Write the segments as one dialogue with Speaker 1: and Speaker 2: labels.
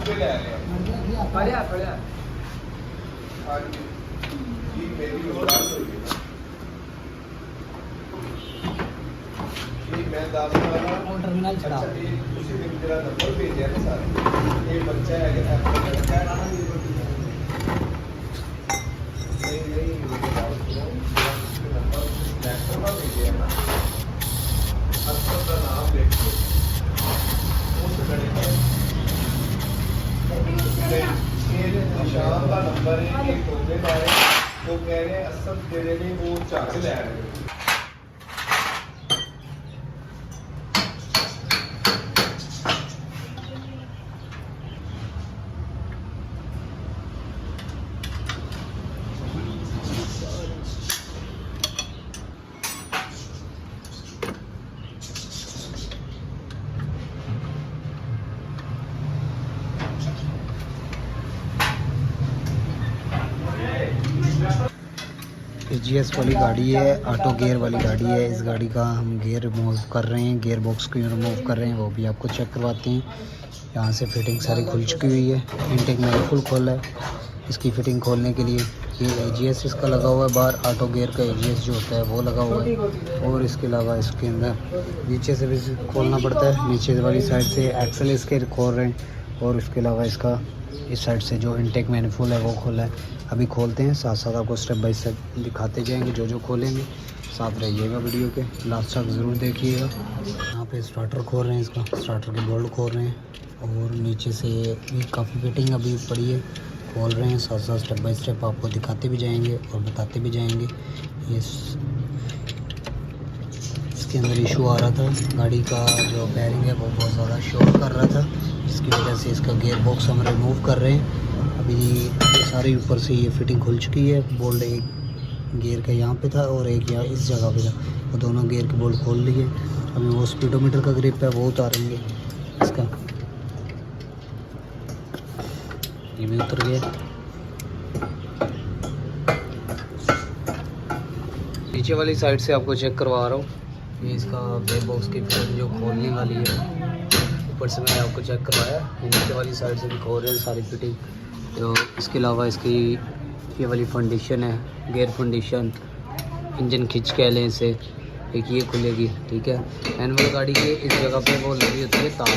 Speaker 1: पे ले रहे हैं
Speaker 2: बढ़िया बढ़िया।
Speaker 1: हाँ जी जी मेरी बात हुई है ये मैं दास वाला
Speaker 2: टर्मिनल चढ़ा
Speaker 1: अच्छा ये उसी दिन तेरा नंबर भेजा है सारे ये बच्चा है क्या नहीं नहीं मुझे बात करो नंबर लैपटॉप का भेजा है ना असल का नाम देखो उस घड़ी में मेरे निशान का नंबर है एक टोकन है वो कह रहे हैं असल तेरे लिए वो चार्ज ले रहे हैं
Speaker 2: GS वाली गाड़ी है, ऑटो गियर वाली गाड़ी है। इस गाड़ी का हम गियर रिमूव कर रहे हैं, गियर बॉक्स को रिमूव कर रहे हैं, वो भी आपको चेक करवाते हैं। यहाँ से फिटिंग सारी खुल चुकी हुई है, इनटेक में फुल खोला है। इसकी फिटिंग खोलने के लिए ये AGS इसका लगा हुआ है बाहर, ऑटो गियर का AGS जो होता है वो लगा हुआ है। और इसके अलावा इसके अंदर नीचे से भी खोलना पड़ता है, नीचे वाली साइड से एक्सल इसके खोल रहे हैं। और उसके अलावा इसका इस साइड से जो इनटेक मैनिफोल्ड है वो खोला है। अभी खोलते हैं, साथ साथ आपको स्टेप बाय स्टेप दिखाते जाएंगे जो जो खोलेंगे। साथ रहिएगा वीडियो के, लास्ट तक ज़रूर देखिएगा। यहाँ पे स्टार्टर खोल रहे हैं, इसका स्टार्टर के बोल्ट खोल रहे हैं। और नीचे से भी काफ़ी फिटिंग अभी पड़ी है, खोल रहे हैं। साथ साथ स्टेप बाय स्टेप आपको दिखाते भी जाएंगे और बताते भी जाएंगे। ये इसके अंदर इशू आ रहा था, गाड़ी का जो बैरिंग है वो बहुत ज़्यादा शॉर्ट कर रहा था, जिसकी वजह से इसका गियर बॉक्स हम रिमूव कर रहे हैं। अभी ये सारे ऊपर से ये फिटिंग खुल चुकी है। बोल्ट एक गियर का यहाँ पे था और एक यहाँ इस जगह पे था, वो दोनों गियर के बोल्ट खोल लिए। अभी वो स्पीडोमीटर का ग्रिप है वो उतारेंगे इसका, ये भी उतर गया। नीचे वाली साइड से आपको चेक करवा रहा हूँ, ये इसका गियर बॉक्स की फिटिंग जो खोलने वाली है, ऊपर से मैंने आपको चेक करवाया। नीचे वाली साइड से भी खोल रहे हैं सारी फिटिंग। तो इसके अलावा इसकी ये वाली फंडिशन है, गियर फंडिशन, इंजन खिंच कह लें इसे, एक ये खुलेगी, ठीक है। एनवल गाड़ी के इस जगह पे वो लगी होती है तार,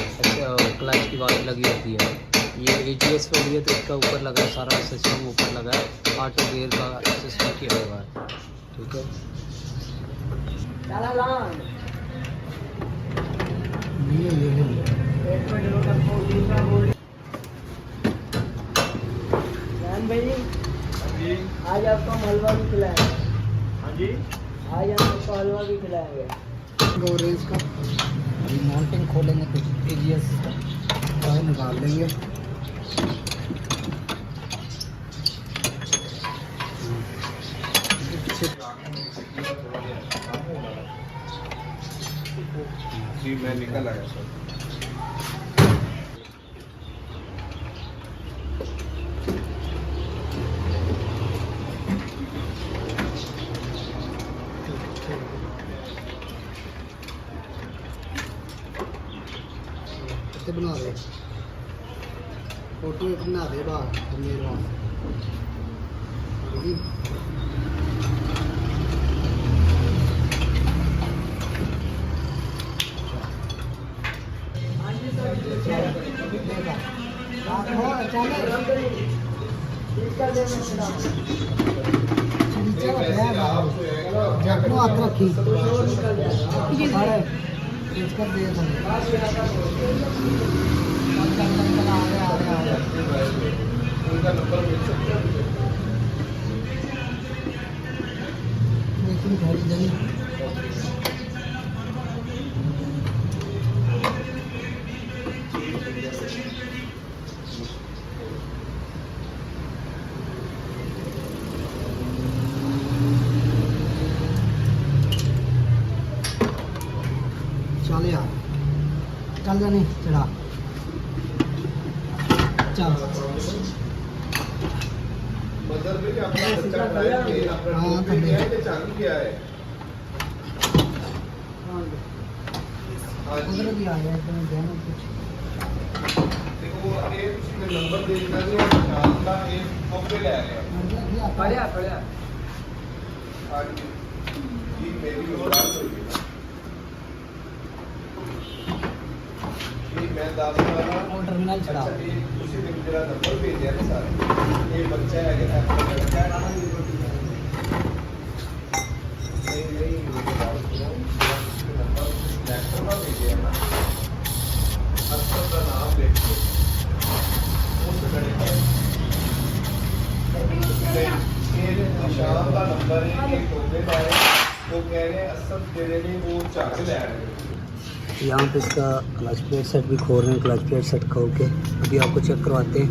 Speaker 2: क्लच की वायर लगी होती है। ये AGS वाली है तो इसका ऊपर लगा है, सारा सिस्टम ऊपर लगा है, ऑटो गियर का सिस्टम किया हुआ है, ठीक है। भाई आज आपको हलवा भी खिलाएंगे। हाँ जी, आज हम आपको हलवा भी खिलाएंगे। गोरेज का अभी माउंटिंग खोलेंगे तो AGS का निकाल लेंगे।
Speaker 1: जी मैं निकल आया सर।
Speaker 2: बना दे फोटो एक बना दे बाहर मेरे पास। हाथ रखी कर दिए
Speaker 1: उनका नंबर मिल सकता है
Speaker 2: चल यार, चल जाने चढ़ा चल।
Speaker 1: मदर में क्या अपना बच्चा ड्राइव किया है, हाँ तो चालू किया है।
Speaker 2: उधर भी आ गया तो ध्यान कुछ
Speaker 1: देखो वो ये नंबर देखना जी पहचान का एक टोके ले रहे हैं
Speaker 3: बढ़िया बढ़िया।
Speaker 1: हाँ जी जी मेरी और बात होगी ना जी मैं दास वाला
Speaker 2: टर्मिनल
Speaker 1: अच्छा ये उसी दिन तेरा नंबर भेजा ना सारे ये बच्चा है कि एप्पल का क्या नाम है नहीं नहीं मुझे बात सुनो उसके नंबर लैपटॉप का भेजे है ना अस्सद का नाम देख के उस घड़ी मेरे निशान का नंबर है कि टोके ला रहे वो कह रहे हैं अस्सद दे रहे वो झाग ले रहे हैं
Speaker 2: यहाँ पे इसका क्लच प्लेट सेट भी खोल रहे हैं, क्लच प्लेट सेट खोल के अभी आपको चेक करवाते हैं।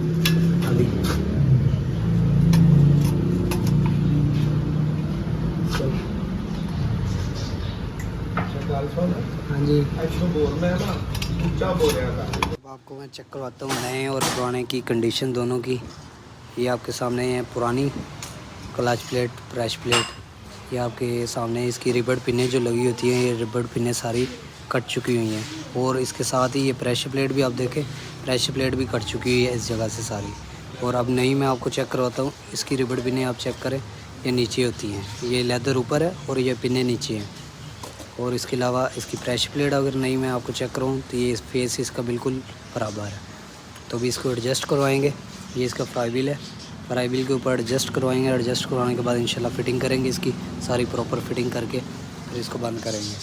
Speaker 2: अभी हाँ जी,
Speaker 1: अच्छा बोलना है ना ऊंचा बोल रहा था
Speaker 2: अब आपको मैं चेक करवाता हूँ नए और पुराने की कंडीशन दोनों की। ये आपके सामने है पुरानी क्लच प्लेट, प्रेस प्लेट। ये आपके सामने इसकी रिबड़ पिनें जो लगी होती हैं, ये रिबड़ पिनें सारी कट चुकी हुई हैं। और इसके साथ ही ये प्रेस प्लेट भी आप देखें, प्रेस प्लेट भी कट चुकी हुई है इस जगह से सारी। और अब नई मैं आपको चेक करवाता हूँ। इसकी रिबड़ पिनें आप चेक करें, ये नीचे होती हैं, ये लेदर ऊपर है और ये पिनें नीचे हैं। और इसके अलावा इसकी प्रेस प्लेट अगर नहीं मैं आपको चेक करूँ तो ये फेस इसका बिल्कुल बराबर है। तो अभी इसको एडजस्ट करवाएंगे। ये इसका फ्राई व्हील है, फ्राई व्हील के ऊपर एडजस्ट करवाएंगे। एडजस्ट करवाने के बाद इंशाल्लाह फिटिंग करेंगे इसकी सारी प्रॉपर फिटिंग करके, फिर इसको बंद करेंगे।